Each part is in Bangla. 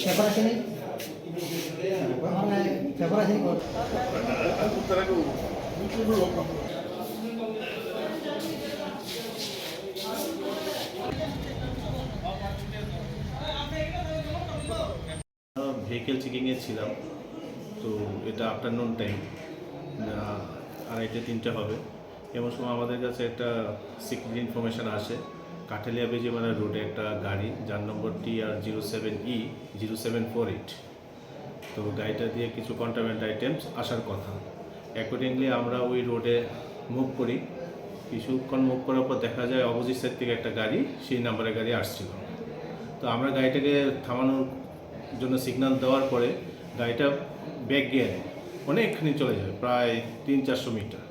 পেপার আছে নি মানে পেপার আছে নি ভেহিকেল চেকিংয়ে ছিলাম। তো এটা আফটারনুন টাইম, 2:30-3টে হবে। এমন সময় আমাদের কাছে একটা সিক্রেট ইনফরমেশান আসে, কাঠালিয়া বেজিমারা রোডে একটা গাড়ি যার নম্বর TR07E0748। তো গাড়িটা দিয়ে কিছু কন্ট্রাব্যান্ড আইটেমস আসার কথা। অ্যাকর্ডিংলি আমরা ওই রোডে মুভ করি। কিছুক্ষণ মুভ করার পর দেখা যায় অপোজিট সাইড থেকে একটা গাড়ি, সেই নাম্বারের গাড়ি আসছিল। তো আমরা গাড়িটাকে থামানোর জন্য সিগন্যাল দেওয়ার পরে গাড়িটা ব্যাক গিয়ারে অনেকখানি চলে যায়, প্রায় 300-400 মিটার।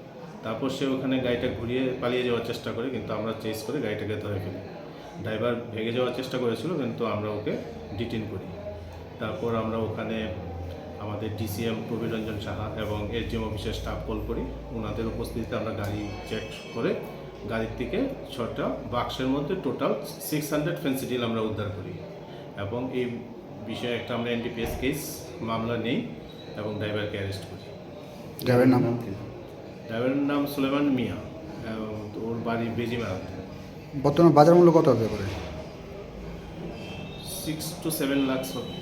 তারপর সে ওখানে গাড়িটা ঘুরিয়ে পালিয়ে যাওয়ার চেষ্টা করে, কিন্তু আমরা চেস করে গাড়িটাকে ধরে ফেলি। ড্রাইভার ভেগে যাওয়ার চেষ্টা করেছিল, কিন্তু আমরা ওকে ডিটেইন করি। তারপর আমরা ওখানে আমাদের DCM প্রবীর রঞ্জন সাহা এবং SDM অফিসের স্টাফ কল করি। ওনাদের উপস্থিতিতে আমরা গাড়ি চেক করে গাড়ির থেকে 6টা বাক্সের মধ্যে টোটাল 600 ফেন্সিডিল আমরা উদ্ধার করি। এবং এই বিষয়ে একটা আমরা NDPS কেস মামলা নেই এবং ড্রাইভারকে অ্যারেস্ট করি। ড্রাইভারের নাম কি? ড্রাইভারের নাম সুলেমান মিয়া, এবং ওর বাড়ি বেজিমারাতে। বর্তমানে বাজার মূল্য কত হতে পারে? 6 to 7 লাখ হবে।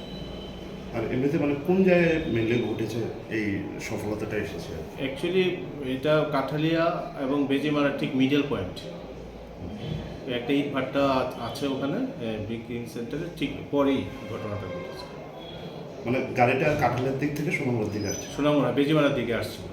আর এমনিতে মানে কোন জায়গায় মেনলি ঘটেছে এই সফলতাটা এসেছে? অ্যাকচুয়ালি এটা কাঠালিয়া এবং বেজিমারা ঠিক মিডল পয়েন্ট। একটা ইট ভাট্টা আছে ওখানে বিক্রিং সেন্টারের ঠিক পরেই ঘটনাটা ঘটেছে। মানে গাড়িটা কাঠালের দিক থেকে সোনামুড়ার দিকে আসছে। সোনামুড়া বেজিমারার দিকে আসছিল।